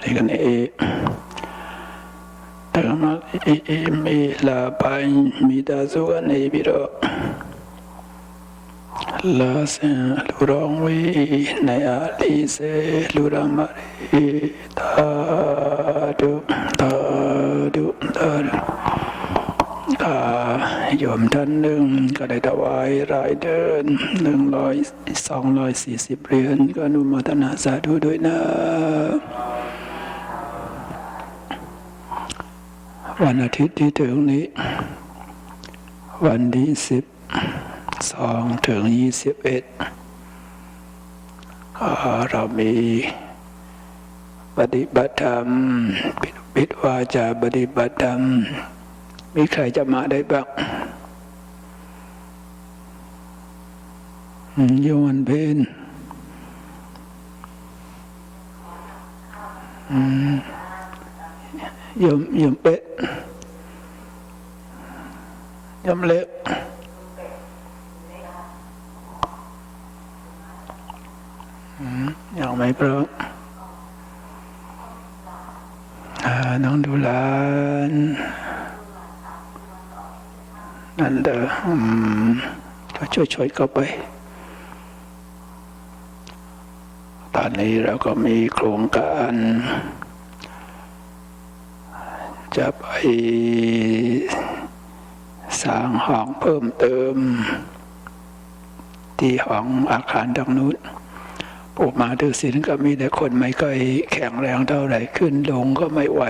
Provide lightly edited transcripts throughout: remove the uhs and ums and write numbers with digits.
thì cái này tưởng nó mi là bài mi đa số cái này bị đó là sẽ lưu rong vi này ali sẽ lưu rong mà đi ta du ta du ta duโยมท่านหนึ่งก็ได้ถวายรายเดิน240 เหรียญก็อนุโมทนาสาธุด้วยนะวันอาทิตย์ที่ถึงนี้วันที่12 ถึง 21เรามีปฏิบัติธรรมปิดวาจาปฏิบัติธรรมมีใครจะมาได้บ้างโยมวันเพ็ญโยมเป็ดโยมเล็กยังไม่พร้อมน้องดูหลานนั่นเด้อก็ช่วยเข้าไปตอนนี้เราก็มีโครงการจะไปสร้างห้องเพิ่มเติมที่ห้องอาคารทางนู้นผู้มาถือศีลก็มีแต่คนไม่ค่อยแข็งแรงเท่าไหร่ขึ้นลงก็ไม่ไหว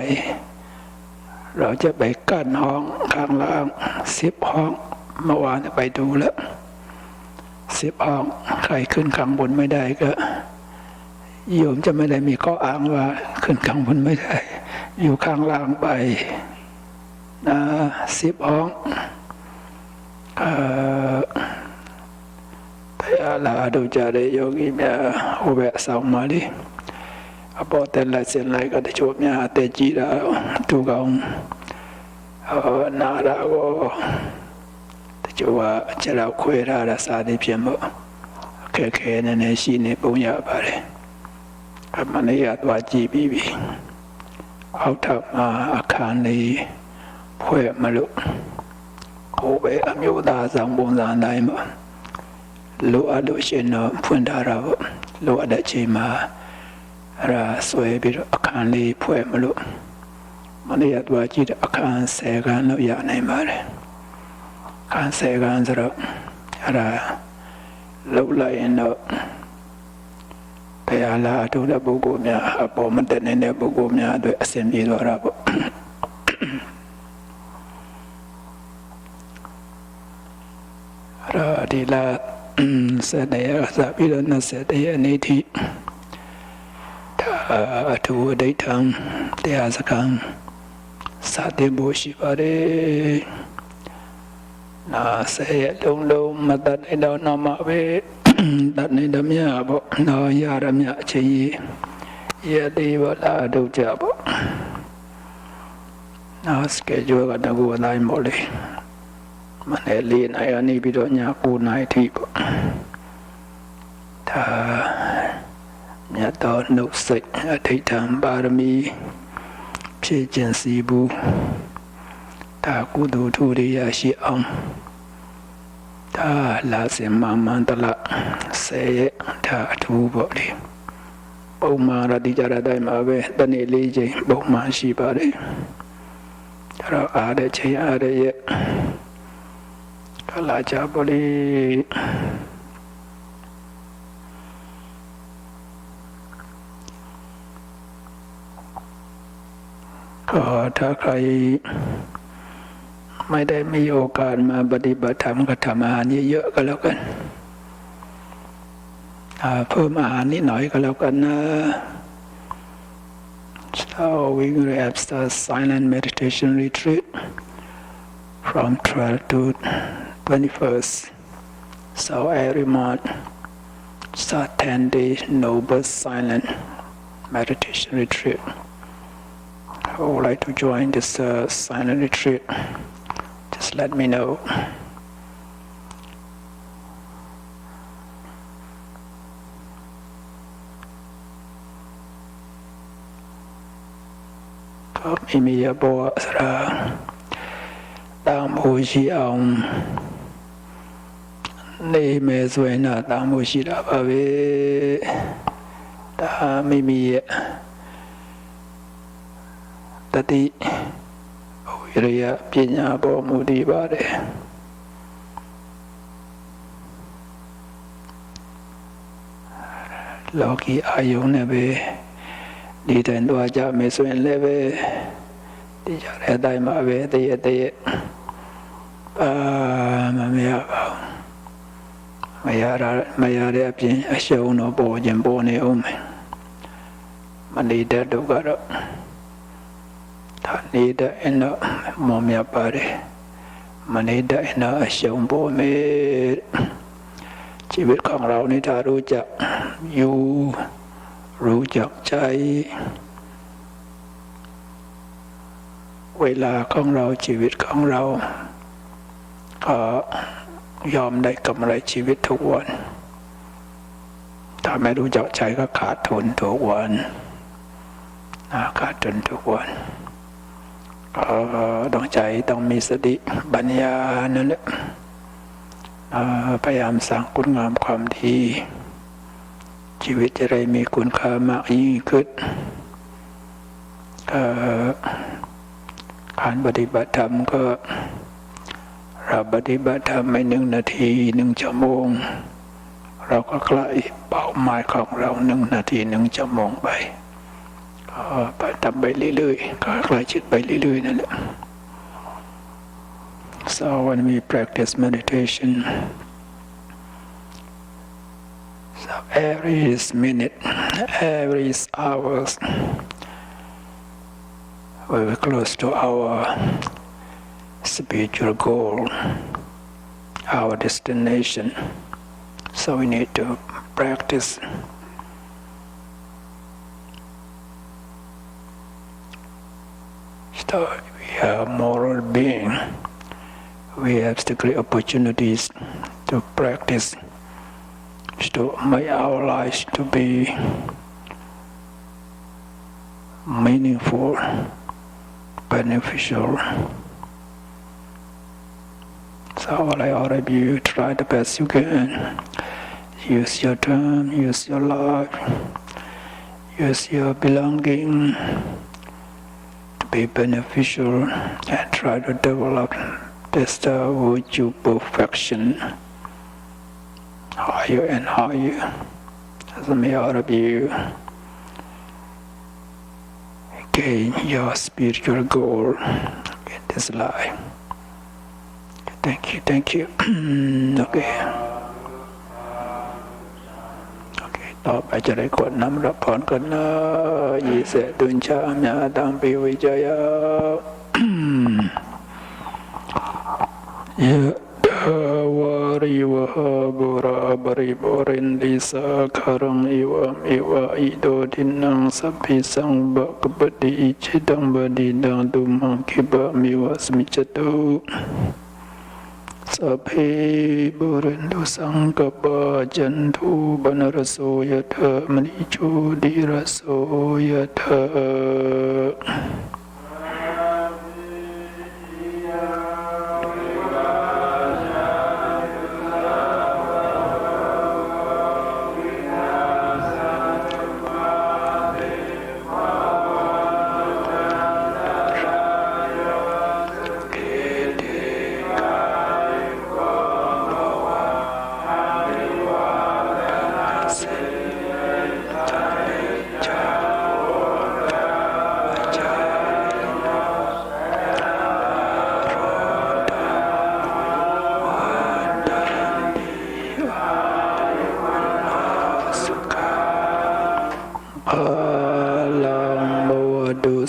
เราจะไปกั้นห้องข้างล่าง10 ห้องเมื่อวานไปดูแล้ว10 ห้องใครขึ้นข้างบนไม่ได้ก็โยมจะไม่ได้มีข้ออ้างว่าขึ้นข้างบนไม่ได้อยู่ข้างล่างไปนะ10 ห้องAla adu jare yogi mya hobe sang ma li apo ten la sin lai ka de chup mya te ji da tu kaung na ra go te chu wa cha la khwe ra da sa de phyin mo khe khe ne ne shi ne pung ya ba le ma ne ya twa ji bi bi aut thap ma akhan ni phwe ma lu hobe a myo da sang pung san dai maလိုအပ်လို့ရှင်တော့ဖွင့်ထားတာပေါ့လိုအပ်တဲ့ချိန်မှာအဲ့ဒါဆွဲပြီးတော့အခန်းလေးဖွဲ့မလို့မနေ့ကတွားကြည့်တဲ့အခန်း10 ခန်းလောက်ရနိုင်ပါတယ်အခန်း10 ခန်းဆိုတော့အဲ့ဒါလောက်လိုက်ရင်တော့ဘယ်ဟာလာတို့တဲ့ပုဂ္ဂိုလ်များအပေါ်မတက်နေတဲ့ပုဂ္ဂိုလ်များအတွက်အဆင်ပြေသွားတာပေါ့အဲ့ဒါဒီလာဆက်နေရစပြီးတော့20 ရက်နေ့ထိအထူးအဋ္ဌံတရားစခန်းစတင်ဖို့ရှိပါတယ်။နာဆက်ရလုံးမတတ်နေတော့မှပဲတတ်နေတယ်မြတ်ပေါ့။နော်ရရမြတ်အချင်းကြီးရသေးပါလားတို့ကြပေါ့။နော်စကေဂျူကတကူအတိုင်းပေါ့လေ။မနေ့လေးနိုင်ရနေပြီးတော့ည9 နာရီထိပေါ့ဒါမြတ်တော်နှုတ်စိတ်အဋ္ဌံပါရမီဖြည့်ကျင့်စီဘူးဒါကုသိုလ်ထူရရှိအောင်ဒါလာစင်မမန္တလ10 ရက်ဒါအထူးပေါ့လေပုံမှန်ရတိကြရတိုင်းမှာပဲတနေ့4 ချိန်ပုံမှန်ရှိပါတယ်ဒါတော့အားတဲ့ချိန်အားတဲ့ရက်လာကြပါလေก็ถ้าใครไม่ได้มีโอกาสมาปฏิบัติธรรมก็ทำอาหารเยอะๆก็แล้วกันเพิ่มอาหารนิดหน่อยก็แล้วกันนะ So we will have the silent meditation retreat from 12 to 21st. So every month, start 10 days noble silent meditation retreat. I would like to join this silent retreat. Just let me know. မိရဲ့ဘဝဆိုတာတောင်းဖို့ရှိအောင်နေမယ်ဆိုရင်တော့တောင်းဖို့ရှိတာပါပဲဒါမိမိရဲ့တတိဝိရိယပညာပေါ်မူတည်ပါတယ်လောကီအာယုန်နဲ့ပဲဒီတိုင်းတော့ကြမယ်ဆိုရင်လည်းပဲဒီကြတဲ့အတိုင်းမှာပဲတည့်မရပါဘူးမရတဲ့အပြင်အရှုံးတော့ပေါ်ခြင်းပေါ်နေအောင်မယ်မနေတဲ့တော့ကတော့ဒါနေတဲ့အဲ့တော့မောမြပါတယ်မနေတဲ့အဲ့တော့အရှုံးပေါ်မယ်ชีวิตของเรานี่ถ้ารู้จักอยู่รู้จักใจเวลาของเราชีวิตของเราก็ยอมได้กำไรชีวิตทุกวันถ้าไม่รู้จักใจก็ขาดทุนทุกวันขาดทุนทุกวันต้องใจต้องมีสติปัญญานั่นแหละพยายามสร้างคุณงามความดีชีวิตจะได้มีคุณค่ามากยิ่งขึ้นการปฏิบัติธรรมก็เราปฏิบัติธรรมไม่1 นาที1 ชั่วโมงเราก็ใกล้เป้าหมายของเรา1 นาที1 ชั่วโมงไปก็ไปทำไปเรื่อยๆก็ใกล้ชิดไปเรื่อยๆนั่นแหละSo when we practice meditation, so every minute, every hours, we're close to our spiritual goal, our destination. So we need to practice. So we are moral being. We have the great opportunities to practice, to make our lives to be meaningful, beneficial. So all of you try the best you can. Use your time, use your life, use your belonging to be beneficial and try to develop this virtue perfection higher and higher as may all of you gain your spiritual goal in this life. Thank you. Okay. ต่อไปจะได้กดน้ำรับพรกันนะยิเสตุนชาญาตังปิวิจยายะทาวาริวหาบุราบริบรินติสาคารังอิวะมิวะอิโตทินังสัพพิสังบะกปติอิจิตังบดิดังตุมังคิบะมิวะสมิจตุสัพเพบุเรนตุสังกปะจันทุปนรสโสยถามณิโชติรสโสยถา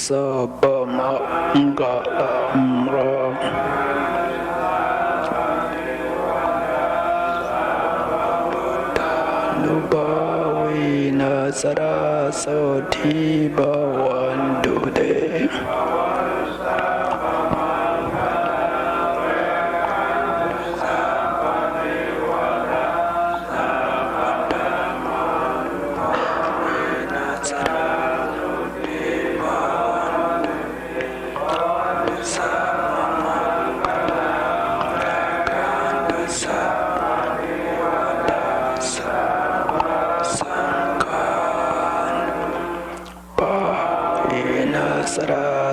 สัพพะมังคลังรานุภาวินาสราโสทิภวันตุเต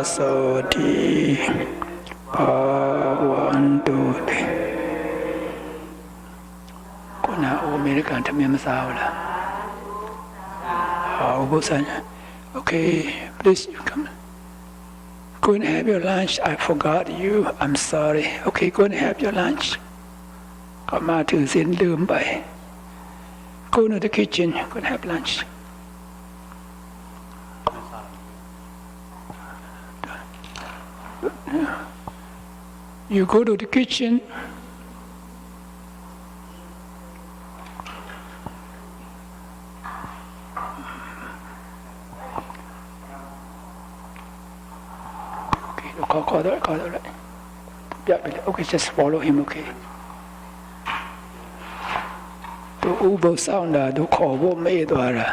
โสธีภาวันตุเตคุณอาอเมริกันทำยังไม่ทราบละบุษย์ Okay, please you come. Go and have your lunch. I forgot you. I'm sorry. Okay, go and have your lunch. ก็มาถือศีลลืมไป Go to the kitchen. Go and have lunch. You go to the kitchen. Call that. Yeah, okay, just follow him, okay. ตัวอูโบซาวน์นะตัวขอว่าไม่ตัวละ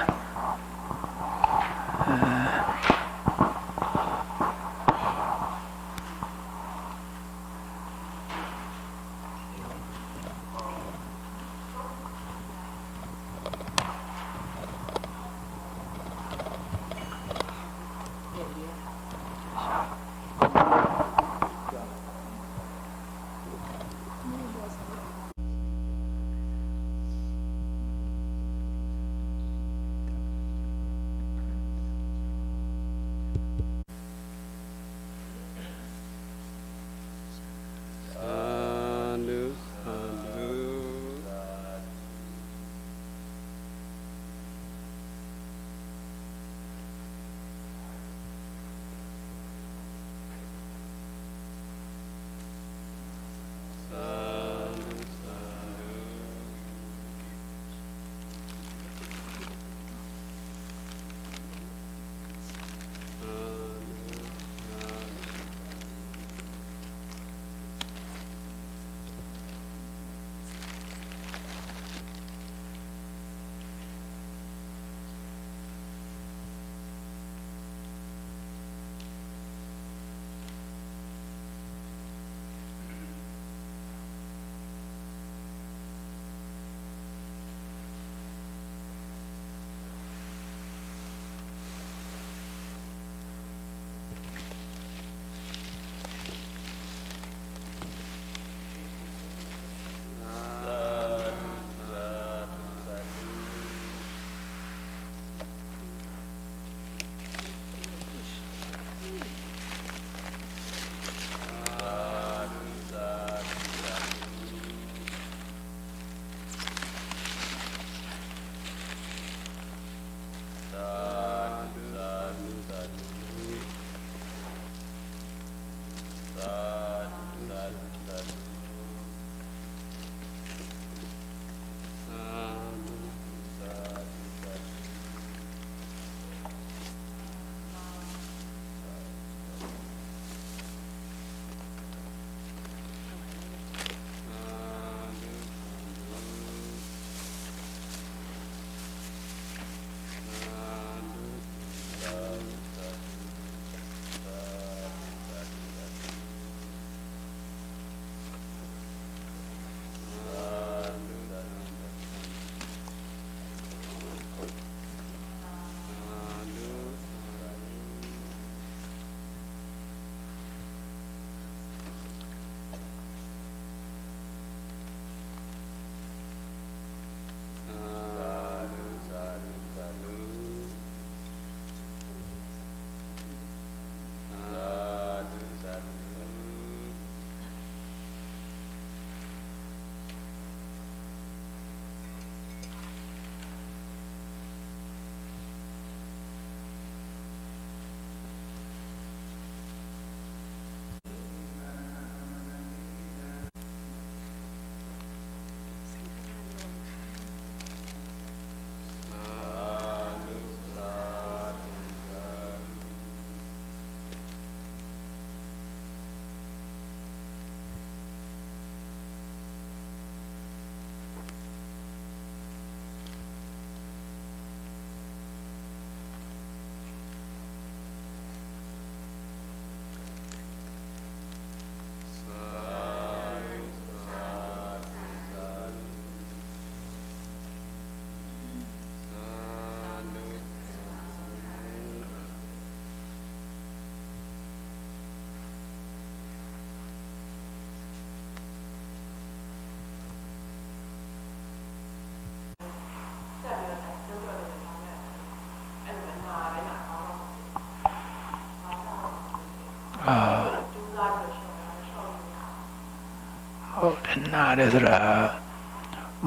ဟုတ်တယ်နားတယ်ဆိုတာ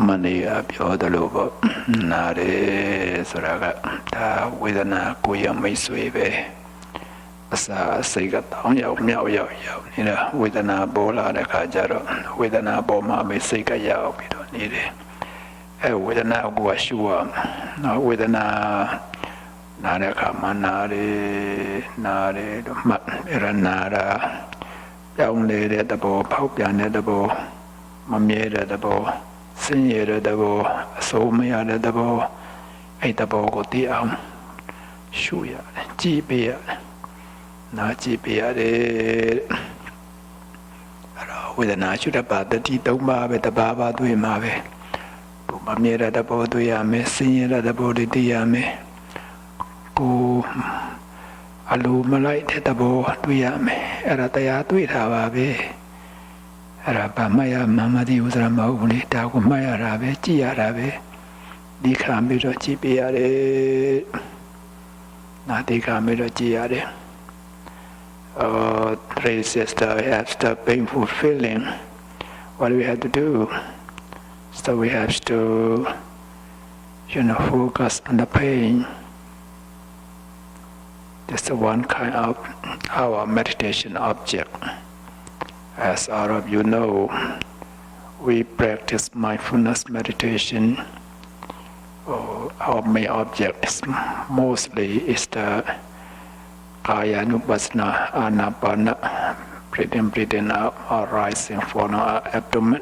မနေ့ကပြောသလိုပေါ့နားတယ်ဆိုတာကဒါဝေဒနာကိုယ်ရမိတ်ဆွေပဲအစာစိတ်ကတောင်းရောက်မြောက်ရောက်နေတာဝေဒနာပေါ်လာတဲ့ခါကျတော့ဝေဒနာပေါ်မှာပဲစိတ်ကရောက်ပြီးတော့နေတယ်ဝေဒနာကိုရှုရနော်ဝေဒနာနာတဲ့အခါမှာနာတယ်တော့မှတ်ရနာတာပြောင်းလဲတဲ့သဘောဖောက်ပြန်တဲ့သဘောမမြဲတဲ့သဘောဆင်းရဲတဲ့သဘောအစိုးမရတဲ့သဘောအဲ့သဘောကိုသိအောင်ရှုရတယ်ကြည့်ပေးရတယ်နာကြည့်ပေးရတယ်အဲ့တော့ဝေဒနာရှုတဲ့ပါတတိ၃ပါးပဲတပါးပါးတွေ့မှာပဲမမြဲတဲ့သဘောတွေ့ရမယ်ဆင်းရဲတဲ့သဘောတွေသိရမယ်ကိုအလိုမလိုက်တဲ့သဘောတွေ့ရမယ်အဲ့ဒါတရားတွေ့တာပါပဲအဲ့ဒါဘာမှရမှမသိဘူးဆိုတာမဟုတ်ဘူးလေဒါကိုမှတ်ရတာပဲကြည့်ရတာပဲဒီခါပြီးတော့ကြည့်ပြရတယ်နာဒီခါပြီးတော့ကြည့်ရတယ်resist the painful feeling what we have to do so we have to focus on the pain. This is one kind of our meditation object. As all of you know, we practice mindfulness meditation. Our main object is mostly the Kaya-nupassana, Anapana, breathing out or rising from our abdomen.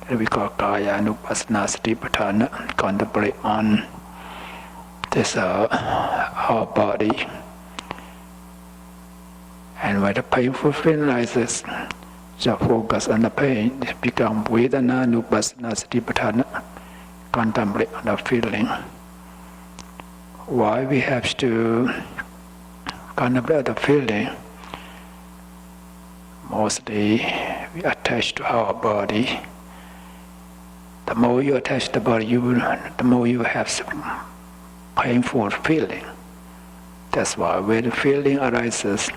We call Kaya-nupassana Satipatthana, contemplate on this our body. And when the painful feeling arises, just focus on the pain, it becomes Vedana-nupassana Satipatthana, contemplate on the feeling. Why we have to contemplate the feeling? Mostly we attach to our body. The more you attach the body, the more you have some painful feeling. That's why when the feeling arises,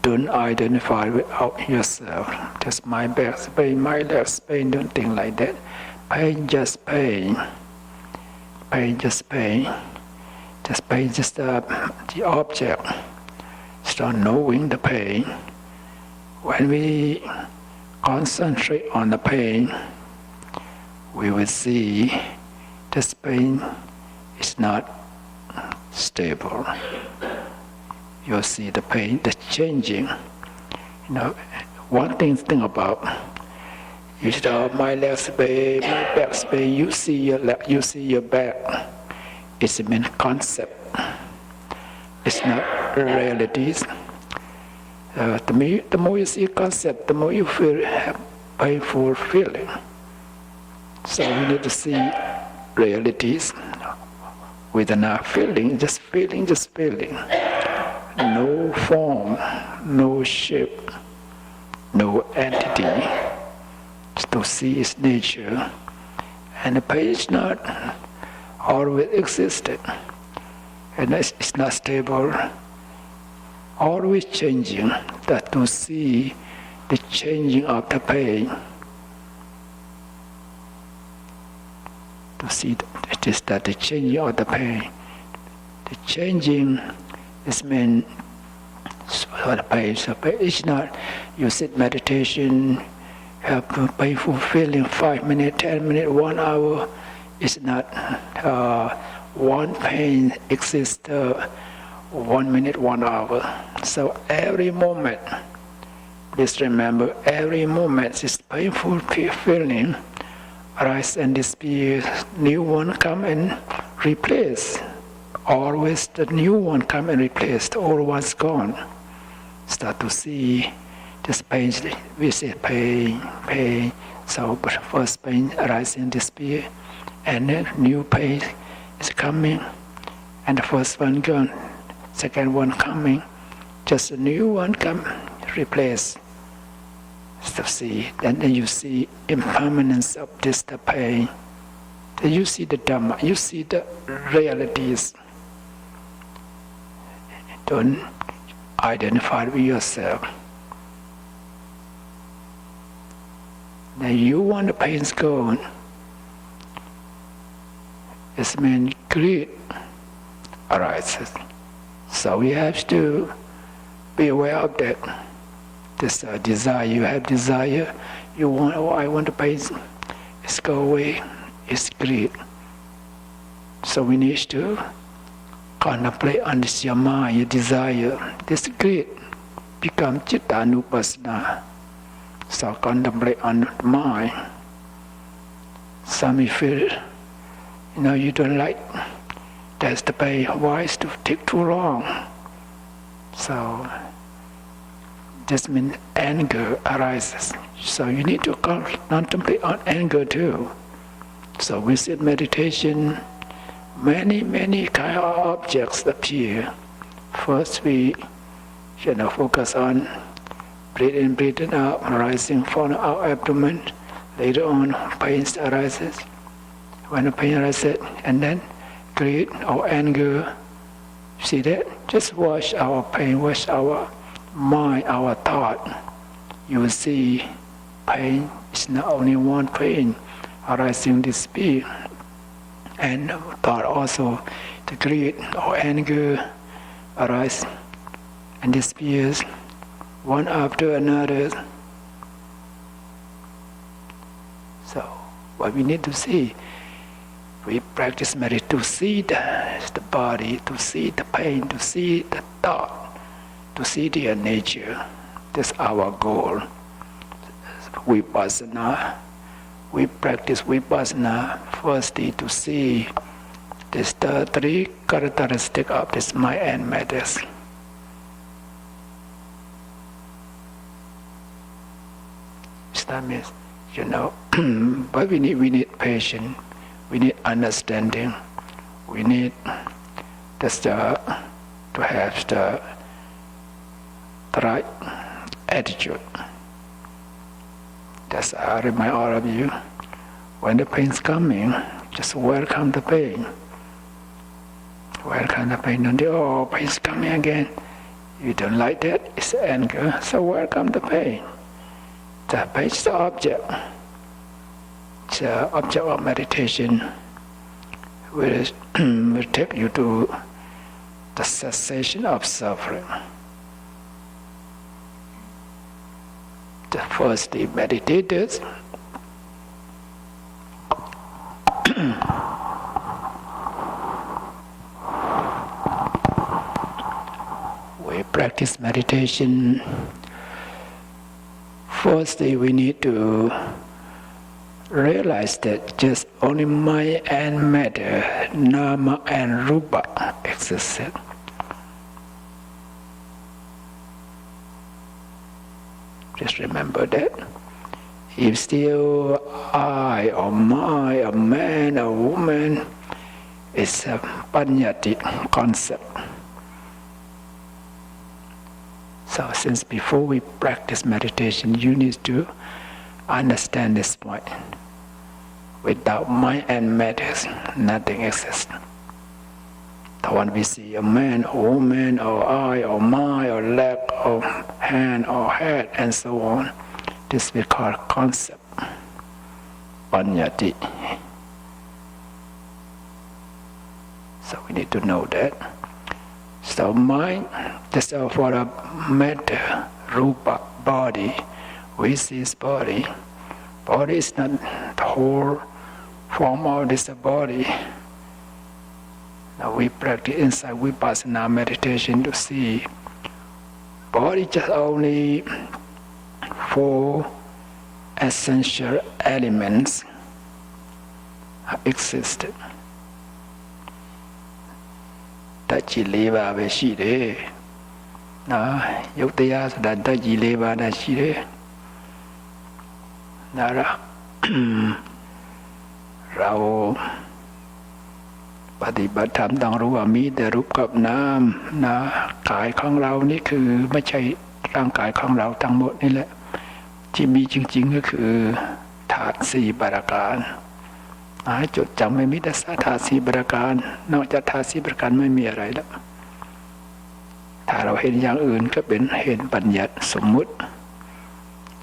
don't identify without yourself. Just my back pain, my legs pain, don't think like that. Pain, just pain. Pain, just pain. Just pain, just the object. Start knowing the pain. When we concentrate on the pain, we will see this pain is not stable. You'll see the pain, the changing. One thing to think about. You start my legs pain, my back pain. You see your leg, you see your back. It's a main concept. It's not realities. The more you see concept, the more you feel painful feeling. So we need to see realities with enough feeling, just feeling. No form, no shape, no entity. Just to see its nature. And the pain is not always existed. And it's not stable. Always changing. That to see the changing of the pain. To see it is that the changing of the pain. The changing is meant for the pain. So it's not you sit meditation, have a painful feeling 5 minutes, 10 minutes, 1 hour. It's not one pain exists 1 minute, 1 hour. So every moment, please remember, every moment is painful feeling. Arise and disappear, new one come and replace. Always the new one come and replace, the old one's gone. Start to see this pain, we say pain. So but first pain arise and disappear, and then new pain is coming, and the first one gone, second one coming, just a new one come, replace. To see, and then you see impermanence of this the pain. Then you see the Dhamma, you see the realities. Don't identified with yourself. Now you want the pain gone. It means greed arises. So we have to be aware of that. This desire, you have desire, you want, oh, I want the pain, it's go away, it's greed. So we need to contemplate on this your mind, your desire. This greed become chitta-nupassana. So contemplate on the mind. Some you feel, you don't like, that's the pain, why is it take too long? So this means anger arises. So you need to contemplate on anger too. So with meditation, many kind of objects appear. First we focus on breathing out, rising from our abdomen. Later on, pain arises. When the pain arises, and then greed or anger, see that? Just watch our pain, watch our mind, our thought. You will see pain is not only one pain arising this speed. And thought also, the greed or anger arise and disappears one after another. So what we need to see, we practice meditation to see the body, to see the pain, to see the thought, to see their nature. That's our goal. Vipassana. We practice vipassana firstly to see these three characteristics of this mind and matters. That means, but we need patience, we need understanding, we need just to have the right attitude. That's I remind all of you, when the pain is coming, just welcome the pain. Welcome the pain. Don't oh, pain is coming again. You don't like that, it's anger, so welcome the pain. The pain is the object. It's the object of meditation, which will take you to the cessation of suffering. The firstly meditators we practice meditation. Firstly, we need to realize that just only mind and matter, nama and rupa exist. Just remember that. If still I or my, a man, a woman, it's a panyati concept. So since before we practice meditation, you need to understand this point. Without mind and matters, nothing exists. The one we see, a man or woman or eye or my or leg or hand or head and so on, this we call concept, panyati. So we need to know that. So mind, just for the matter, rupa, body, we see this body. Body is not the whole form of this body. Now we practice inside vipassana meditation to see body just only 4 essential elements exist. ဓာတ်ကြီး၄ပါးပဲရှိတယ်။နော်ယုတ်တရားဆိုတာဓာတ်ကြီး၄ပါးနဲ့ရှိတယ်။ဒါเราปฏิบัติธรรมต้องรู้ว่ามีแต่รูปกับนามนะกายของเรานี่คือไม่ใช่ร่างกายของเราทั้งหมดนี่แหละที่มีจริงๆก็คือธาตุ4ประการจดจำไม่มีแต่ธาตุ4ประการนอกจากธาตุ4ประการไม่มีอะไรแล้วธา เราเห็นอย่างอื่นก็เป็นเห็นบัญญัติสมมุติ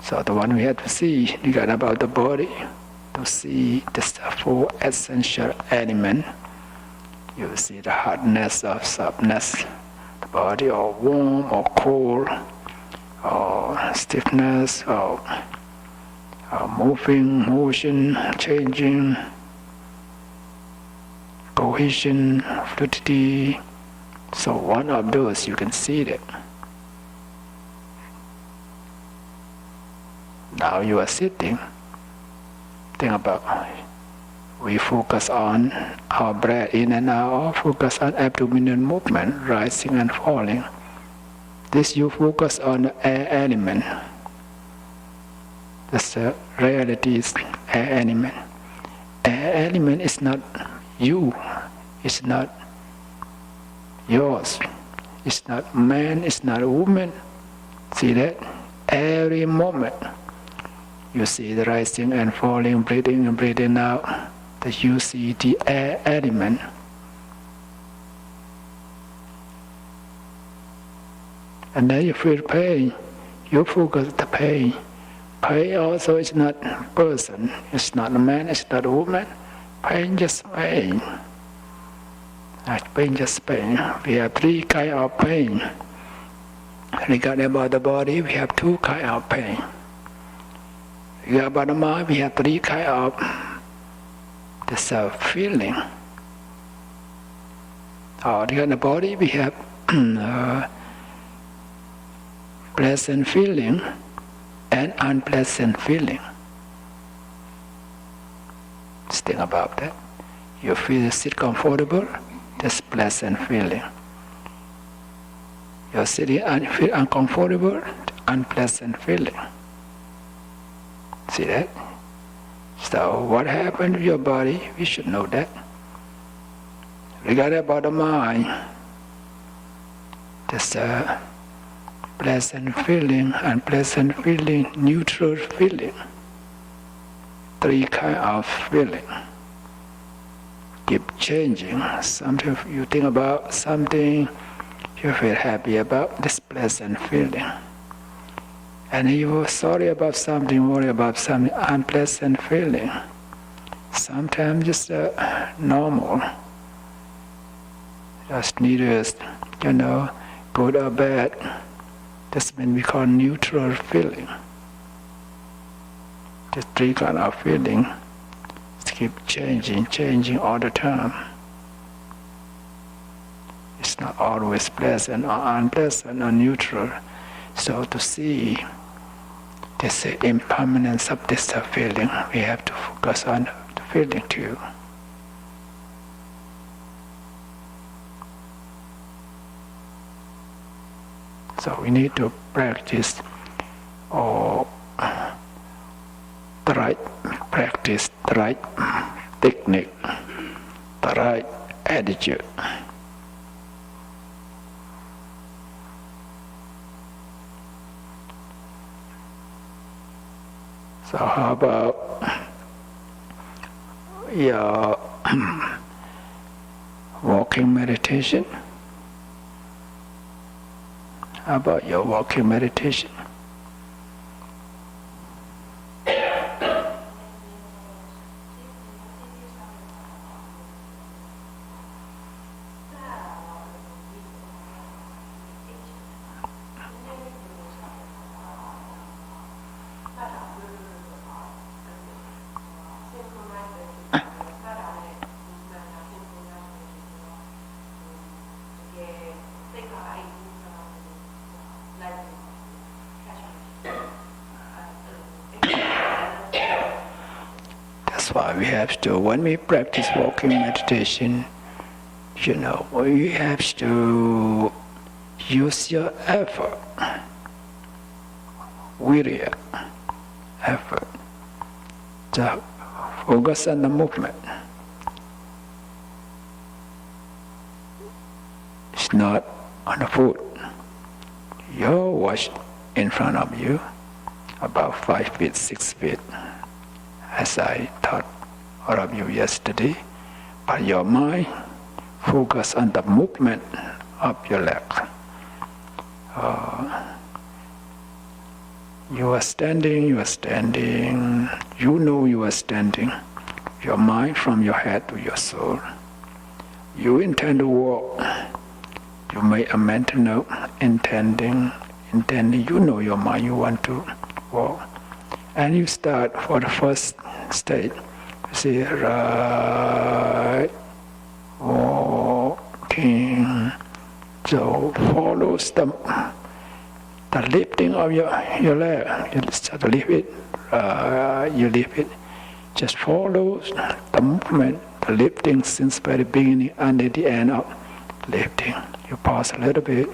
so the one we have to see regard about the body to see the four essential elements you see the hardness or softness the body or warm or cold or stiffness or moving motion changing cohesion fluidity so one of those you can see that now you are sitting think about we focus on our breath in and out focus on abdominal movement rising and falling this you focus on the air element that's the reality is air element air element is not you it's not yours it's not man it's not a woman see that every moment you see the rising and falling breathing and breathing out that you see the air element and then you feel pain you focus the pain pain also is not person it's not a man it's not a woman pain just pain pain just pain we have three kinds of pain regarding about the body we have two kinds of pain regarding about the mind we have three kinds of this feeling regarding the body we have pleasant feeling and unpleasant feeling just think about that you feel sit comfortable that's pleasant feeling you're sitting and feel uncomfortable unpleasant feeling see that so what happened to your body we should know that regarding about the mind there's a pleasant feeling unpleasant feeling neutral feeling three kinds of feeling keep changing sometimes you think about something you feel happy about this pleasant feeling and you are sorry about something worry about something unpleasant feeling sometimes just normal just neither good or bad that's when we call neutral feeling the three kinds of feeling keep changing all the time it's not always pleasant or unpleasant or neutral so to see this impermanence of this feeling we have to focus on the feeling too so we need to practice the right practice, the right technique, the right attitude. So how about your walking meditation? How about your walking meditation? Why we have to, when we practice walking meditation, we have to use your effort, virya, effort, to focus on the movement. It's not on the foot. You watch in front of you, about 5 feet, 6 feet. As I taught all of you yesterday, but your mind focus on the movement of your legs. You are standing, you know you are standing, your mind from your head to your soul. You intend to walk, you make a mental note, intending, you know your mind, you want to walk. And you start for the first stage, you say, right, walking. So follows the lifting of your leg. You start to lift it, you lift it. Just follow the movement, the lifting since very beginning until the end of lifting. You pause a little bit,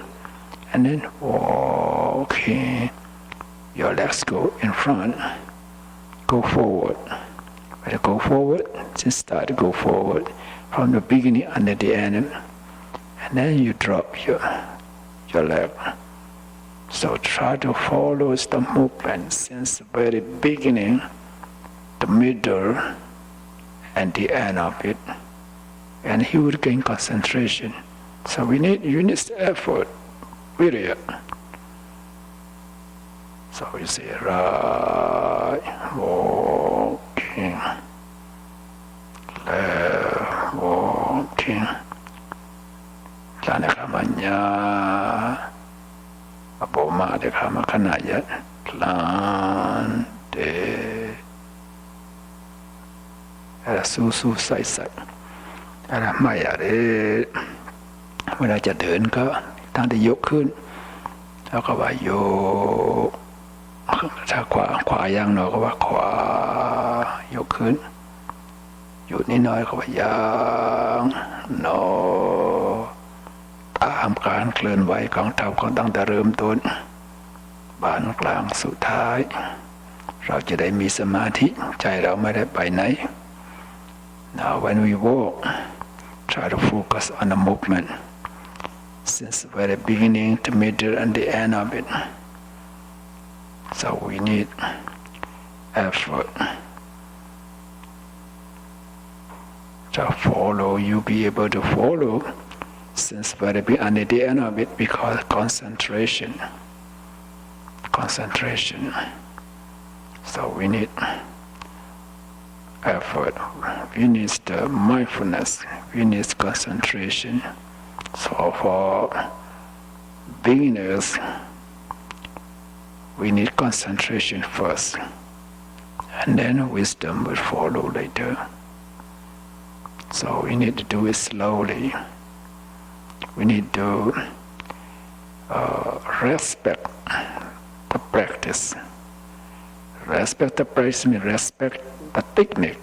and then walking. Your legs go in front, go forward. When you go forward, just start to go forward from the beginning until the end, and then you drop your leg. So try to follow the movement since the very beginning, the middle, and the end of it, and he would gain concentration. So you need effort, virya. So you say right, walking, left, walking. Lana kamanya, apoma de kama kanaya, plan de. Era su sai sai. Era ไม่อะไรเวลาจะเดินก็ตั้งแต่ยกขึ้นแล้วก็ว่าโยกถ้าขวาย่างหน่อยก็ว่าขวายกขึ้นหยุดนิดหน่อยก็ว่าย่างหนอตามการเคลื่อนไหวของเท้าของตั้งแต่เริ่มต้นบานกลางสุดท้ายเราจะได้มีสมาธิใจเราไม่ได้ไปไหน Now when we walk, try to focus on the movement since the very beginning, the middle, and the end of it. So we need effort to follow. You be able to follow since the very beginning and the end of it because concentration. So we need effort. We need the mindfulness. We need concentration. So for beginners, we need concentration first, and then wisdom will follow later. So we need to do it slowly. We need to respect the practice. Respect the practice means respect the technique.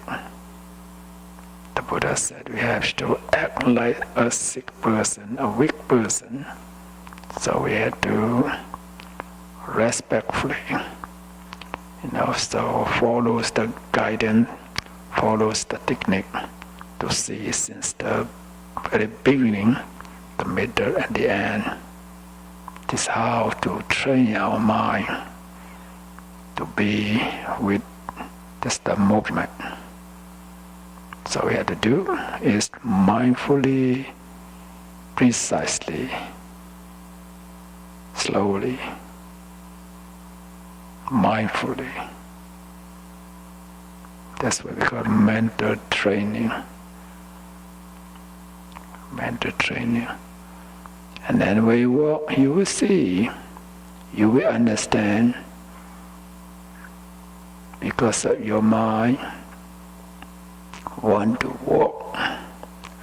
The Buddha said we have to act like a sick person, a weak person. So we have to respectfully, so follows the guidance, follows the technique to see since the very beginning, the middle, and the end. This is how to train our mind to be with just the movement. So we have to do is mindfully, precisely, slowly, mindfully. That's what we call mental training. And then when you walk, you will see, you will understand, because of your mind want to walk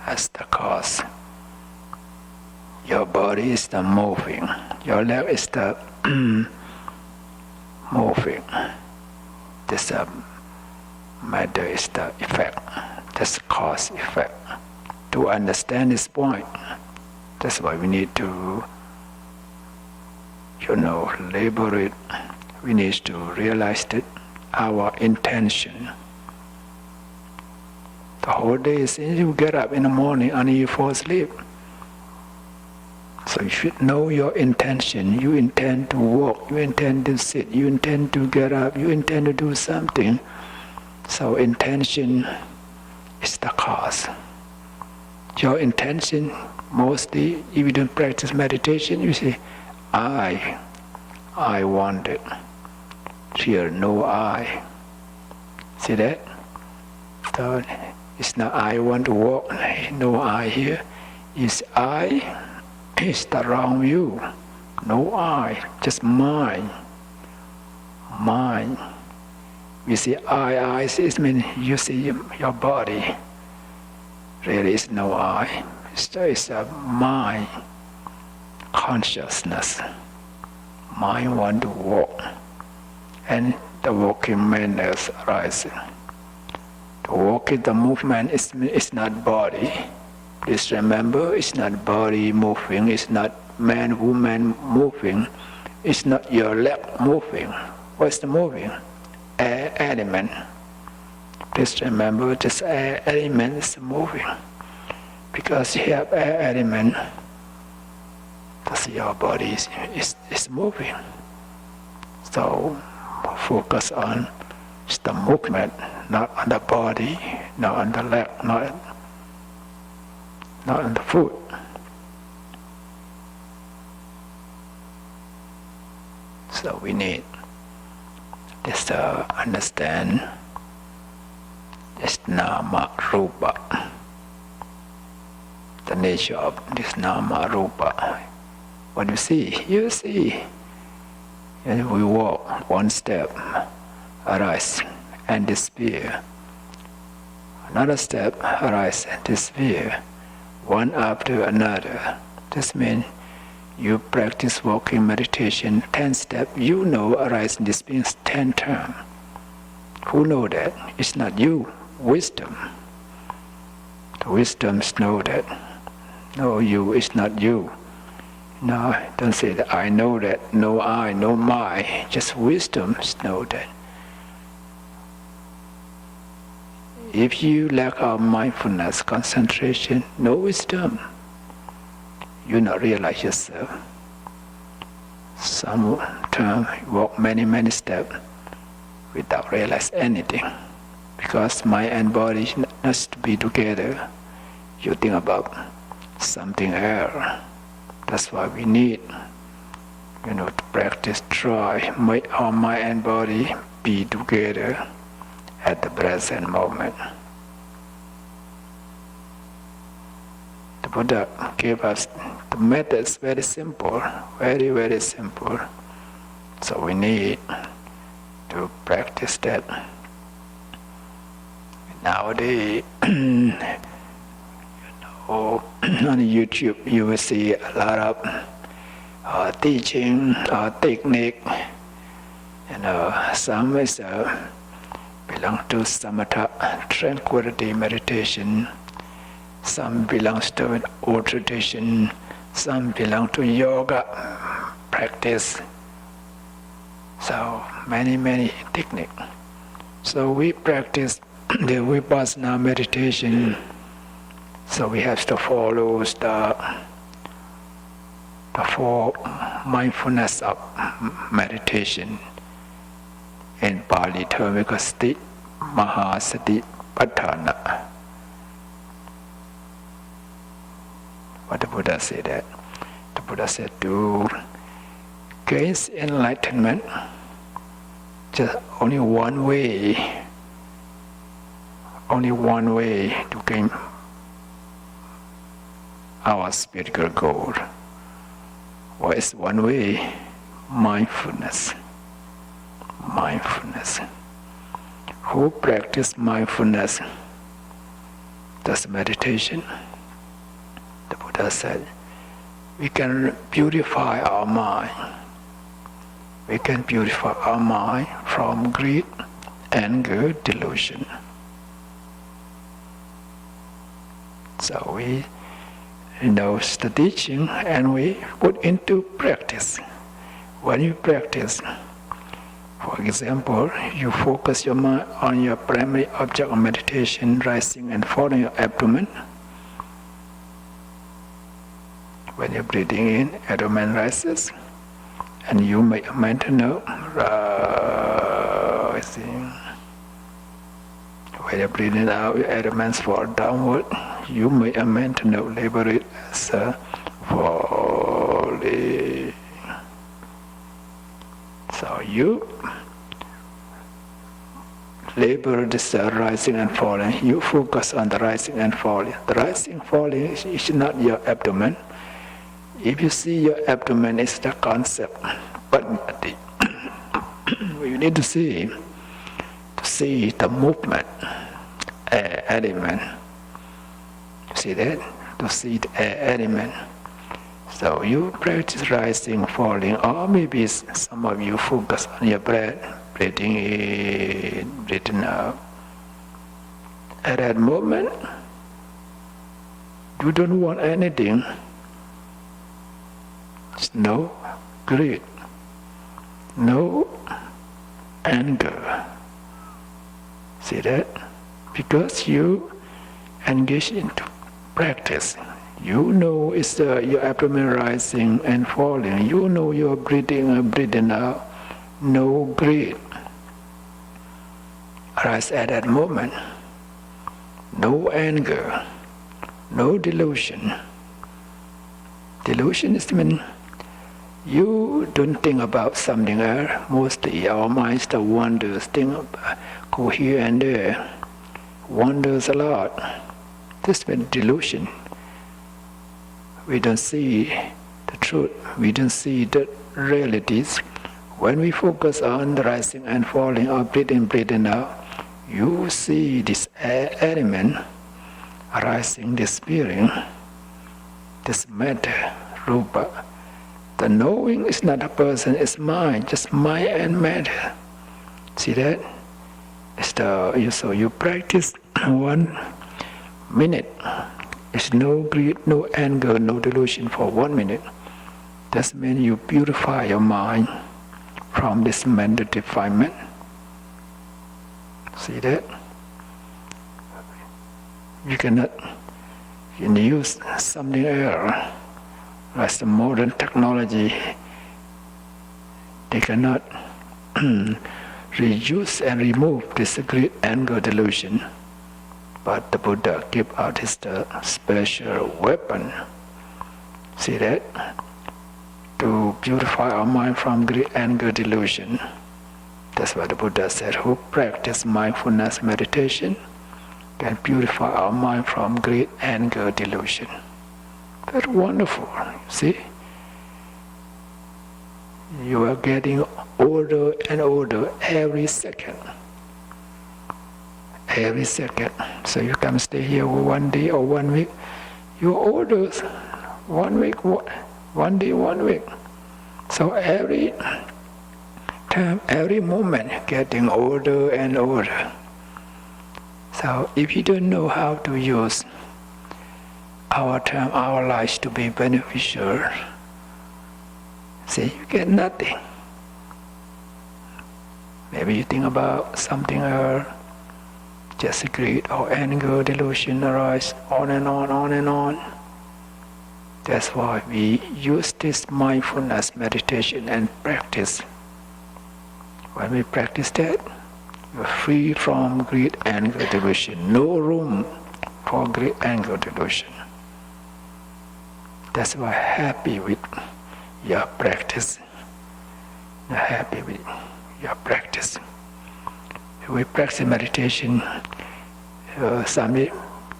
as the cause. Your body is the moving, your leg is the moving. This matter is the effect, that's cause effect. To understand this point, that's why we need to, labor it. We need to realize that our intention. The whole day, since you get up in the morning and you fall asleep, so you should know your intention. You intend to walk, you intend to sit, you intend to get up, you intend to do something. So intention is the cause. Your intention, mostly, if you don't practice meditation, you say, I want it. Here, no I. See that? So it's not I want to walk, no I here. It's I, it's the wrong view. No I, just mind. Mind. You see I it means you see your body. Really it's no I. It's a mind, consciousness. Mind want to walk. And the walking manners arising. The walking, the movement is not body. Please remember, it's not body moving, it's not man, woman moving, it's not your leg moving. What's the moving? Air element. Please remember, this air element is moving. Because you have air element, that's your body is moving. So focus on the movement, not on the body, not on the leg, not on the foot. So we need this to understand this nama rupa, the nature of this nama rupa. What do you see? You see. And we walk one step, arise and disappear. Another step, arise and disappear. One after another. This means you practice walking meditation 10 steps, you know arise and disappear 10 times. Who know that? It's not you, wisdom. The wisdoms know that. No, you, it's not you. No, don't say that I know that, no I, no my, just wisdoms know that. If you lack of mindfulness, concentration, no wisdom, you not realize yourself. Sometimes you walk many steps without realize anything. Because mind and body has to be together. You think about something else. That's why we need, to practice, try, make our mind and body be together at the present moment. The Buddha gave us the methods very simple, very simple. So we need to practice that. Nowadays, on YouTube you will see a lot of teaching technique, some is belong to samatha, tranquility meditation, some belongs to old tradition, some belong to yoga practice. So many techniques. So we practice the vipassana meditation. So we have to follow the four mindfulness of meditation. In Pali term, because sati, mahasati, patthana. What the Buddha said that? The Buddha said to gain enlightenment, just only one way to gain our spiritual goal. What is one way? Mindfulness. Who practice mindfulness? That's meditation. The Buddha said, we can purify our mind. We can purify our mind from greed, anger, delusion. So we know the teaching and we put into practice. When you practice, for example, you focus your mind on your primary object of meditation, rising and falling your abdomen. When you're breathing in, abdomen rises, and you make a mental note, rising. When you're breathing out, your abdomen fall downward. You make a mental note, label it as falling. You label this rising and falling. You focus on the rising and falling. The rising and falling is not your abdomen. If you see your abdomen is the concept, but you need to see the movement, element. See that? To see the element. So you practice rising, falling, or maybe some of you focus on your breath, breathing in, breathing out. At that moment, you don't want anything. It's no greed, no anger. See that? Because you engage into practice. You know it's your abdomen rising and falling. You know you're breathing and breathing out. No greed. Arise at that moment. No anger. No delusion. Delusion is when you don't think about something else. Mostly our minds that wanders, go here and there. Wanders a lot. This is delusion. We don't see the truth. We don't see the realities. When we focus on the rising and falling or breathing out, you see this element arising, disappearing, this matter, rupa. The knowing is not a person, it's mind, just mind and matter. See that? So you practice 1 minute. It's no greed, no anger, no delusion for 1 minute. That means you purify your mind from this mental defilement. See that? You cannot use something else. Like the modern technology, they cannot reduce and remove this greed, anger, delusion. But the Buddha gave out his special weapon. See that? To purify our mind from greed, anger, delusion. That's what the Buddha said. Who practice mindfulness meditation can purify our mind from greed, anger, delusion. That's wonderful. See? You are getting older and older every second. Every second. So you can stay here 1 day or 1 week. You're older 1 week, 1 day, 1 week. So every time, every moment, getting older and older. So if you don't know how to use our time, our lives to be beneficial, see, you get nothing. Maybe you think about something else. Just greed or anger, delusion arise on and on, on and on. That's why we use this mindfulness meditation and practice. When we practice that, you're free from greed, anger, delusion. No room for greed, anger, delusion. That's why happy with your practice. You're happy with your practice. We practice meditation. Some they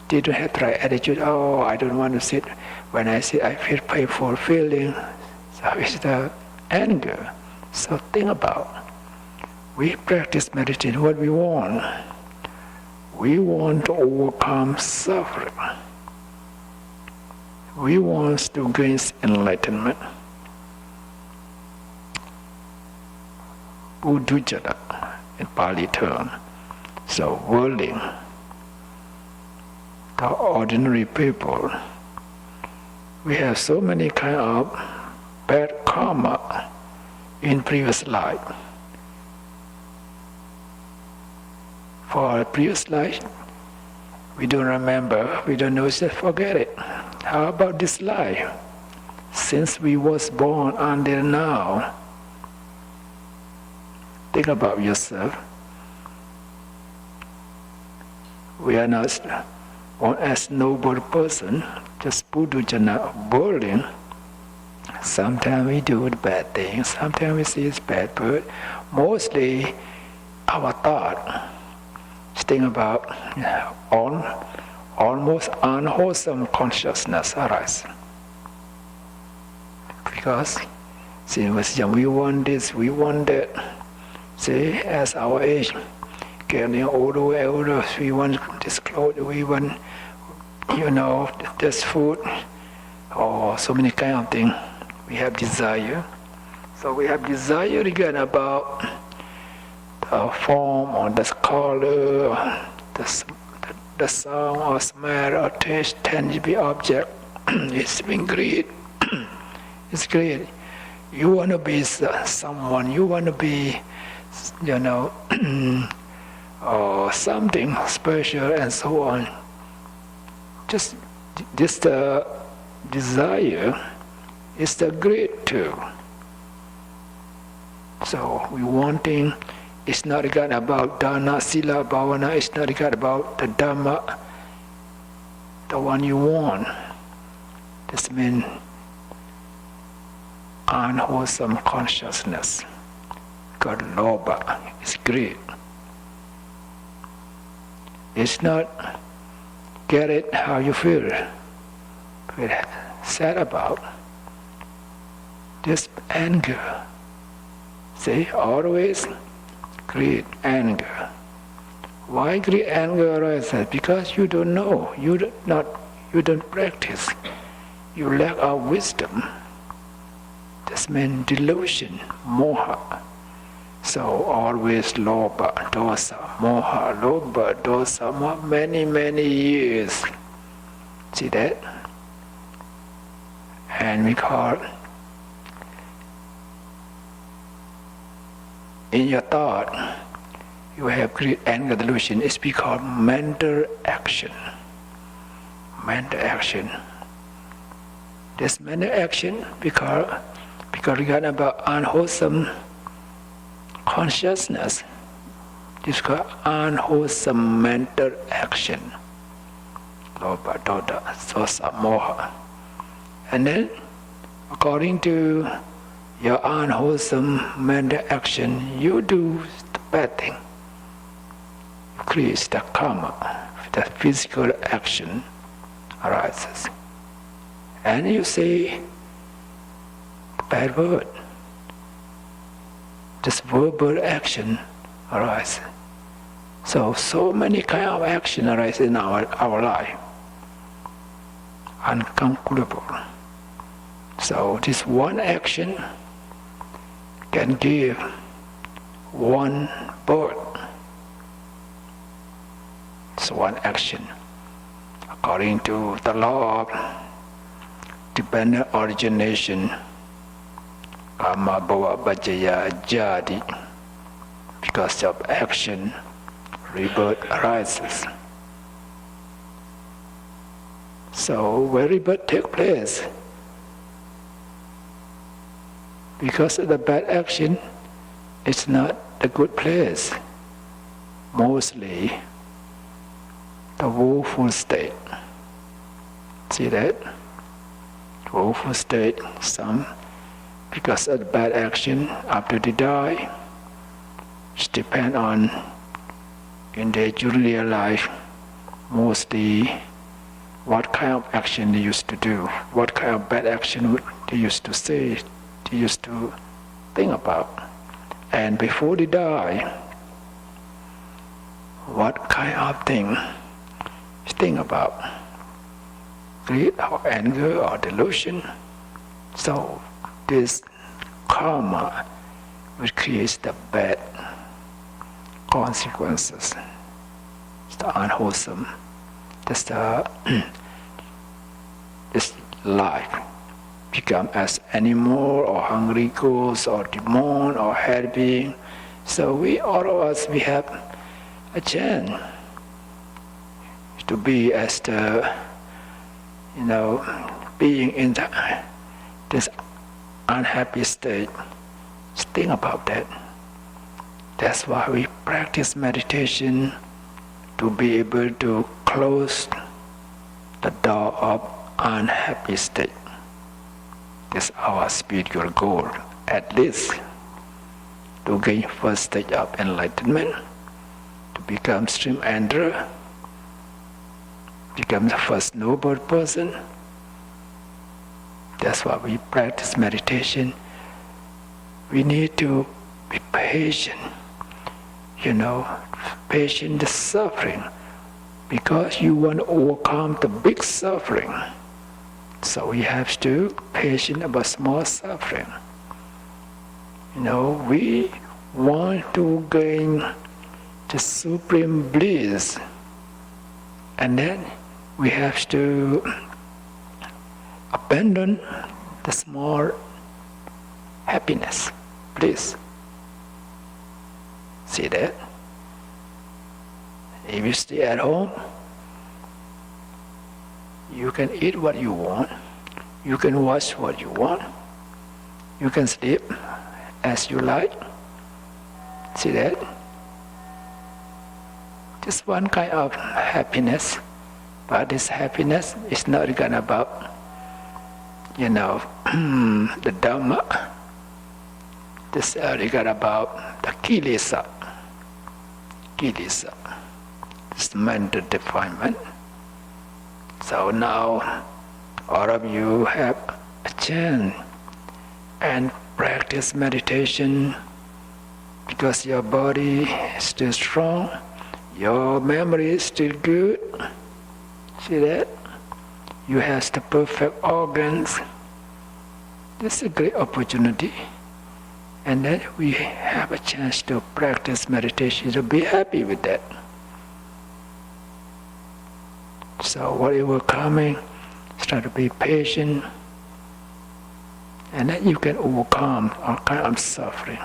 don't have the right attitude. Oh, I don't want to sit. When I sit, I feel painful feeling. So it's the anger. So think about. We practice meditation. What we want? We want to overcome suffering. We want to gain enlightenment. Buddhujana in Pali term. So worldly, the ordinary people, we have so many kind of bad karma in previous life. For previous life, we don't remember, we don't know, just forget it. How about this life? Since we was born until now, think about yourself. We are not born as noble person, just Buddhujana, boring. Sometimes we do the bad things, sometimes we see it's bad, but mostly our thought think about almost unwholesome consciousness arise. Because since we was young, we want this, we want that. See, as our age getting older, we want this clothes, we want, this food, or so many kind of things. We have desire. So we have desire again about the form or the color, the sound or smell or taste, tangible object. It's been great. It's great. You want to be someone, you want to be, or something special and so on. Just this desire is the great too. So we wanting, it's not again about dana, sila, bhavana, it's not again about the dhamma, the one you want. This means unwholesome consciousness. God lobha is great. It's not get it how you feel sad about this anger. See, always greed, anger. Why greed, anger arises? Because you don't know, you don't practice. You lack of wisdom. This means delusion, moha. So always lobha, dosa, moha, lobha, dosa, moha, many years. See that? And we call in your thought, you have greed, anger, delusion. It's because mental action. Mental action. This mental action because regarding about unwholesome consciousness, this is called unwholesome mental action. Lobha, dosa, dosa, moha. And then, according to your unwholesome mental action, you do the bad thing. You create the karma, the physical action arises. And you say bad word. This verbal action arises. So many kind of action arise in our life. Uncontrollable. So this one action can give one birth. It's one action. According to the law of dependent origination, karma bhava bhajaya jadi, because of action, rebirth arises. So where rebirth takes place, because of the bad action, it's not a good place. Mostly the woeful state. See that? Woeful state, some because of the bad action after they die, it depends on in their junior life, mostly what kind of action they used to do, what kind of bad action they used to say, they used to think about. And before they die, what kind of thing you think about? Greed or anger or delusion. So this karma which creates the bad consequences. It's the unwholesome. That's this life become as animal or hungry ghost or demon or head being. So all of us, we have a chance to be as the, being in this unhappy state. Just think about that. That's why we practice meditation, to be able to close the door of unhappy state. This is our spiritual goal, at least to gain first stage of enlightenment, to become stream enterer, become the first noble person. That's why we practice meditation. We need to be patient, patient the suffering, because you want to overcome the big suffering. So we have to be patient about small suffering. We want to gain the supreme bliss, and then we have to abandon the small happiness. Please see that. If you stay at home, you can eat what you want, you can watch what you want, you can sleep as you like. See that? Just one kind of happiness, but this happiness is not regarding about the Dhamma. This is regard about the kilesa. It's mental defilement. So now all of you have a chance and practice meditation, because your body is still strong, your memory is still good. See that? You have the perfect organs. This is a great opportunity. And then we have a chance to practice meditation, to be happy with that. So whatever coming, try to be patient, and then you can overcome all kind of suffering.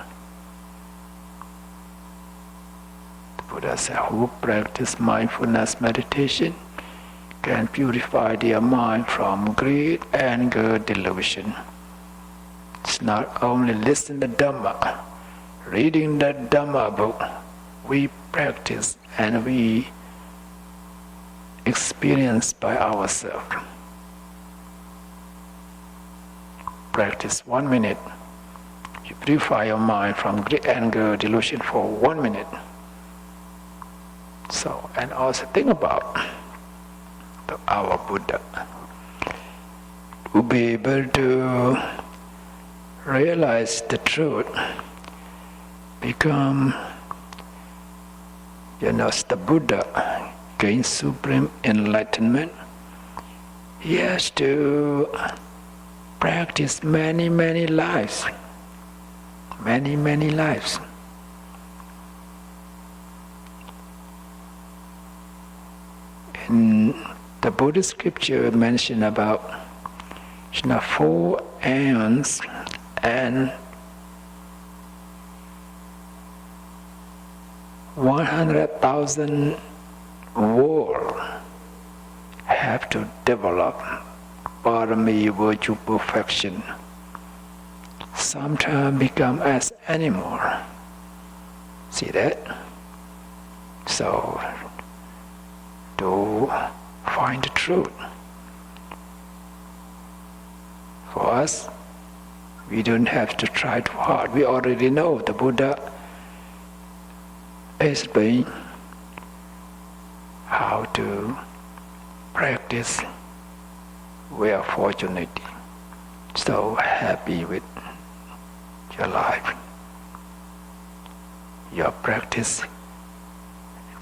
The Buddha said, who practice mindfulness meditation can purify their mind from greed, anger, delusion. It's not only listen to Dhamma, reading the Dhamma book, we practice and we experience by ourselves. Practice 1 minute. You purify your mind from greed, anger, delusion for 1 minute. So, and also think about our Buddha, to be able to realize the truth, become, the Buddha, gain supreme enlightenment. He has to practice many lives. Many lives. In the Buddhist scripture mention about 4 aeons and 100,000 world have to develop parami, virtue, perfection. Sometimes become as animal. See that? So, to find the truth. For us, we don't have to try too hard. We already know the Buddha explained how to practice. We are fortunate, so happy with your life, your practice.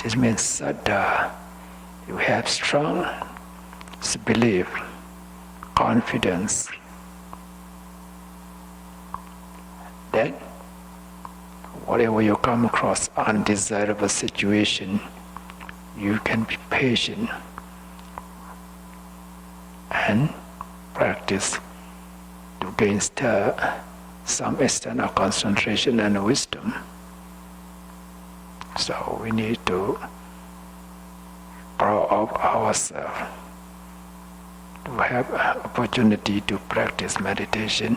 This means saddha. You have strong belief, confidence. Then, whatever you come across undesirable situation, you can be patient and practice to gain some external concentration and wisdom. So we need to grow up ourselves to have opportunity to practice meditation.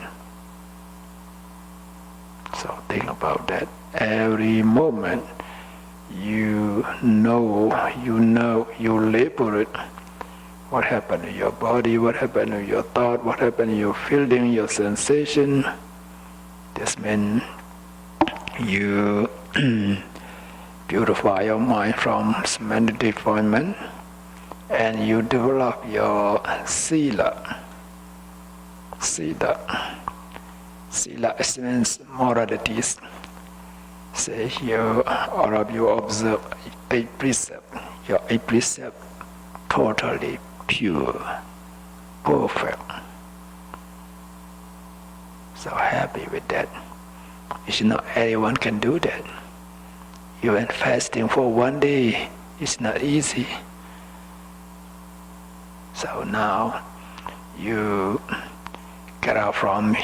So think about that. Every moment you labor it What happened to your body, what happened to your thought, what happened to your feeling, your sensation. This means you purify your mind from mental defilement and you develop your sila. Sila means moralities. Say you, all of you observe 8 precepts. Your 8 precepts totally pure, perfect. So happy with that. It's not everyone can do that. Even fasting for 1 day is not easy. So now you get out from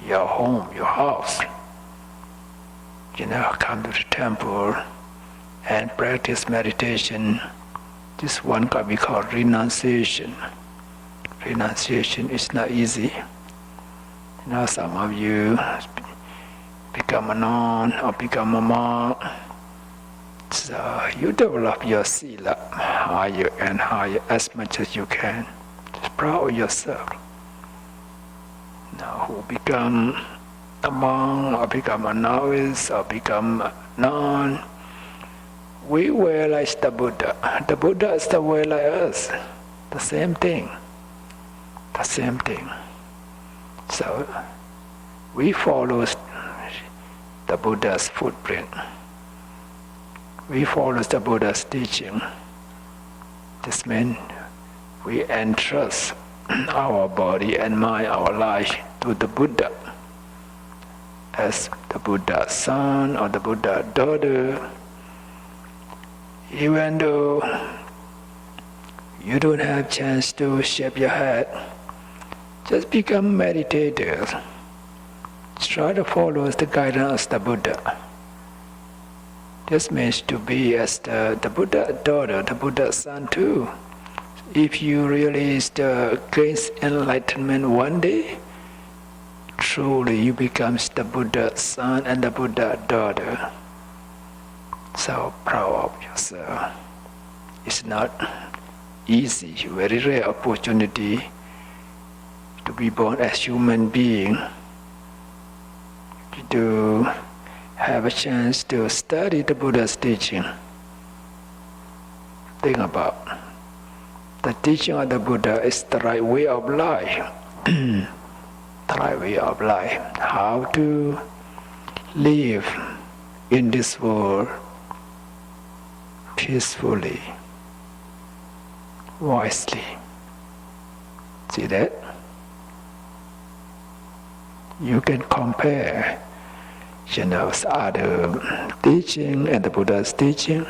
your home, your house, come to the temple and practice meditation. This one can be called renunciation. Renunciation is not easy. Some of you become a nun or become a monk. So you develop your sila higher and higher as much as you can. Just proud of yourself. Now who become a monk or become a novice or become a nun, we wear like the Buddha. The Buddha is the way like us. The same thing. The same thing. So we follow the Buddha's footprint. We follow the Buddha's teaching. This means we entrust our body and mind, our life to the Buddha as the Buddha's son or the Buddha's daughter. Even though you don't have chance to shave your head, just become meditators. Try to follow the guidance of the Buddha. This means to be as the Buddha's daughter, the Buddha's son too. If you really gain enlightenment 1 day, truly you become the Buddha's son and the Buddha's daughter. So proud of yourself. It's not easy, very rare opportunity to be born as human being, to have a chance to study the Buddha's teaching. Think about the teaching of the Buddha is the right way of life. The right way of life. How to live in this world peacefully, wisely. See that? You can compare, other teaching and the Buddha's teaching.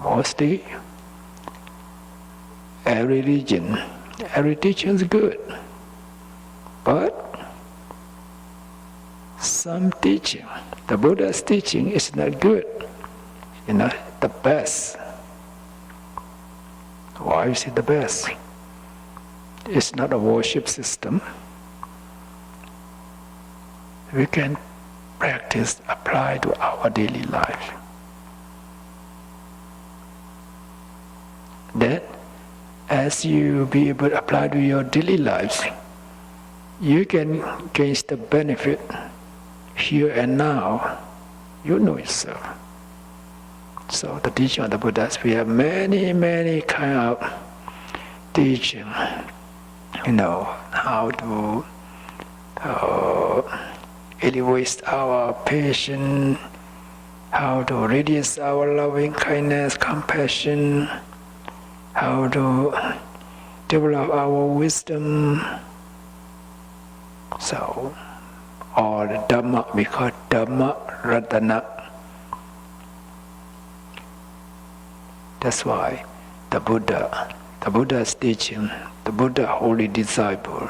Mostly, every religion, every teaching is good, but some teaching, the Buddha's teaching is not good, the best. Why is it the best? It's not a worship system. We can practice, apply to our daily life. Then, as you be able to apply to your daily lives, you can gain the benefit here and now. You know yourself. So the teaching of the Buddhas, we have many kind of teaching. How to elevate our patience, how to reduce our loving kindness, compassion, how to develop our wisdom. So, all the Dhamma, we call Dhamma Ratana. That's why the Buddha's teaching, the Buddha holy disciple,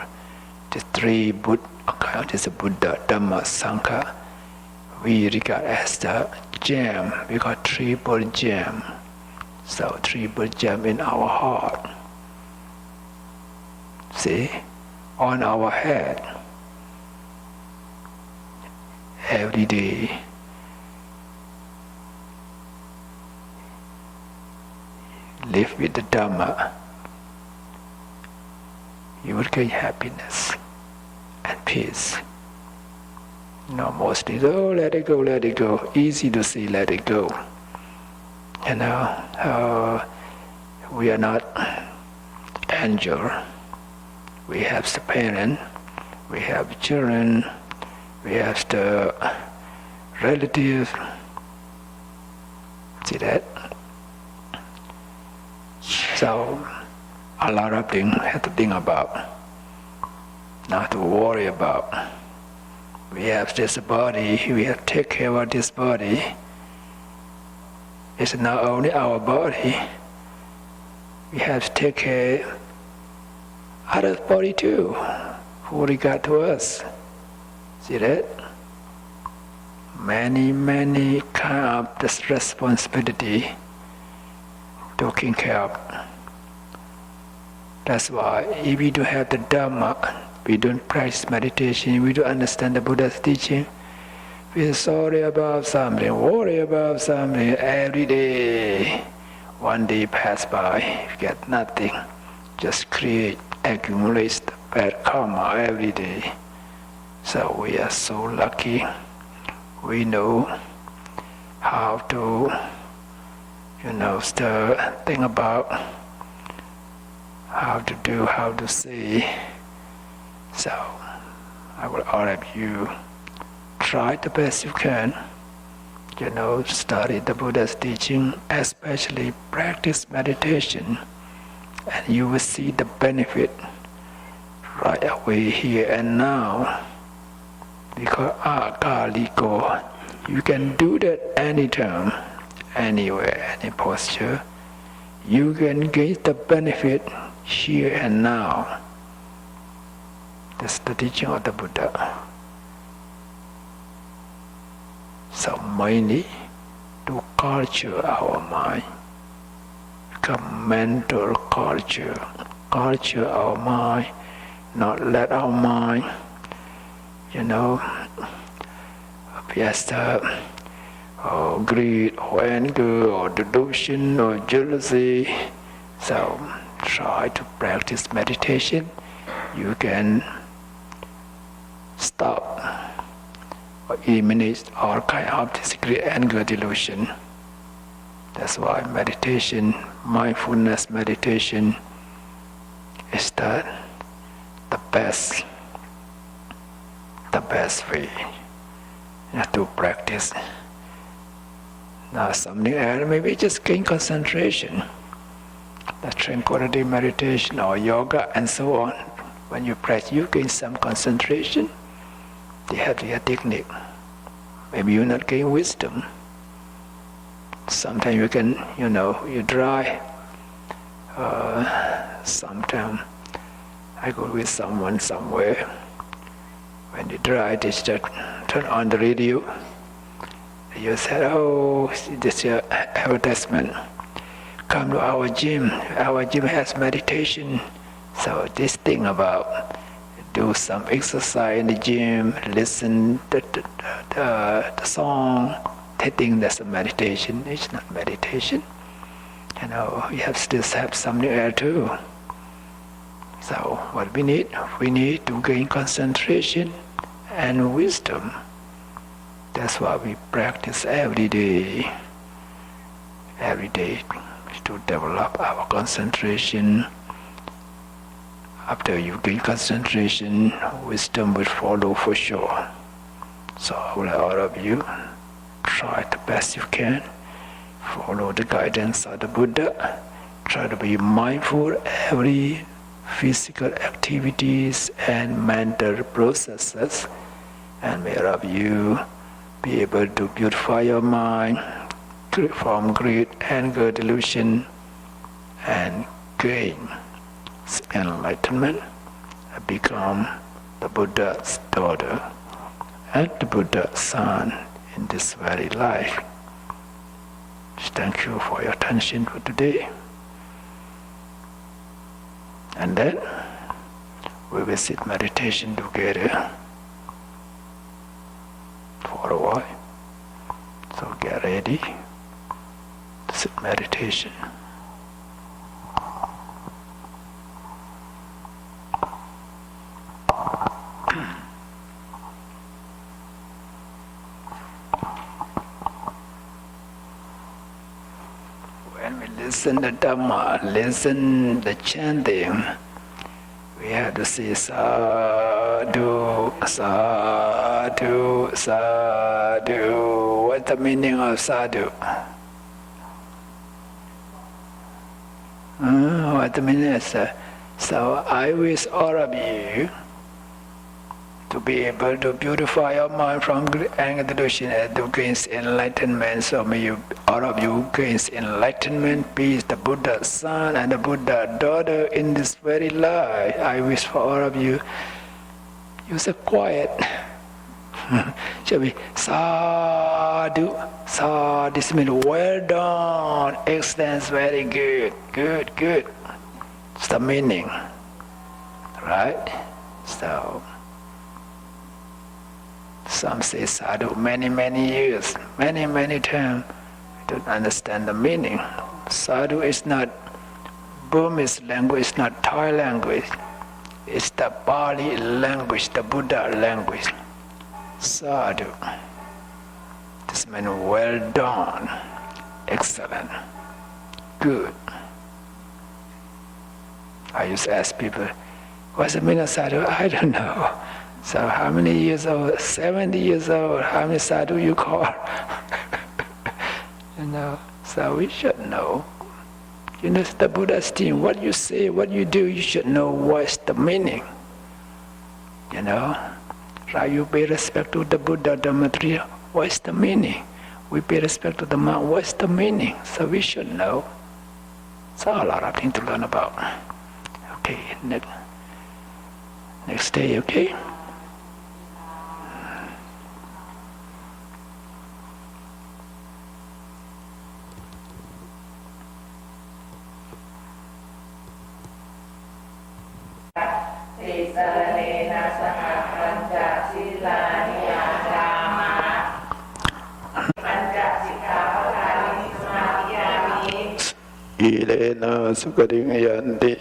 the 3 Buddha, is Buddha, Dhamma, Sangha, we regard as the gem, we call triple gem. So triple gem in our heart. See, on our head, every day, live with the Dhamma, you will gain happiness and peace. Mostly, let it go, let it go. Easy to say, let it go. We are not angel. We have the parent, we have children, we have the relative. See that? So, a lot of things have to think about, not to worry about. We have this body, we have to take care of this body. It's not only our body, we have to take care of other body too, who regard to us. See that? Many kind of this responsibility taking care of. That's why if we don't have the Dhamma, we don't practice meditation, we don't understand the Buddha's teaching, we're sorry about something, worry about something every day. One day pass by, you get nothing. Just accumulates the bad karma every day. So we are so lucky. We know how to, think about how to do, how to say. So I will all of you try the best you can. Study the Buddha's teaching, especially practice meditation, and you will see the benefit right away here and now. Because akaliko, you can do that anytime, anywhere, any posture. You can get the benefit here and now. That's the teaching of the Buddha. So mainly to culture our mind, become mental culture our mind, not let our mind, just or greed or anger or delusion or jealousy. So try to practice meditation. You can stop or eliminate all kind of this greed, anger, delusion. That's why meditation, mindfulness meditation, is the best way to practice. Now something else, maybe just gain concentration. The tranquility meditation or yoga and so on. When you practice, you gain some concentration. They have their technique. Maybe you not gain wisdom. Sometimes you can, you dry. Sometimes I go with someone somewhere. When you dry, they just turn on the radio. You said, oh, this is your advertisement. Come to our gym. Our gym has meditation. So this thing about do some exercise in the gym, listen to the song, they think that's a meditation. It's not meditation. You have still have something there too. So what we need to gain concentration and wisdom. That's why we practice every day to develop our concentration. After you gain concentration, wisdom will follow for sure. So I will all of you try the best you can. Follow the guidance of the Buddha. Try to be mindful every physical activities and mental processes. And may all of you be able to purify your mind from greed, anger, delusion, and gain enlightenment, and become the Buddha's daughter and the Buddha's son in this very life. Thank you for your attention for today. And then we will sit meditation together for a while. So get ready to sit meditation. listen the Dhamma, listen the chanting, we have to say sadhu, sadhu, sadhu. What's the meaning of sadhu? What the meaning is? So I wish all of you to be able to purify your mind from anger, delusion, and to gain enlightenment. So may you, all of you, gain enlightenment, peace, the Buddha son and the Buddha daughter in this very life. I wish for all of you. Use a quiet. Shall we? Sadhu, sadhu. This means well done, excellent, very good, good, good. It's the meaning, right? So. Some say sadhu many years, many times. I don't understand the meaning. Sadhu is not Burmese language, it's not Thai language. It's the Pali language, the Buddha language. Sadhu. This means well done, excellent, good. I used to ask people, what's the meaning of sadhu? I don't know. So how many years old? 70 years old. How many sadhu you call? So we should know. It's the Buddha's team. What you say, what you do, you should know what's the meaning. Right? You pay respect to the Buddha, the material. What's the meaning? We pay respect to the monk. What's the meaning? So we should know. So a lot of things to learn about. Okay, next day, okay? Ilena Sukadingayanti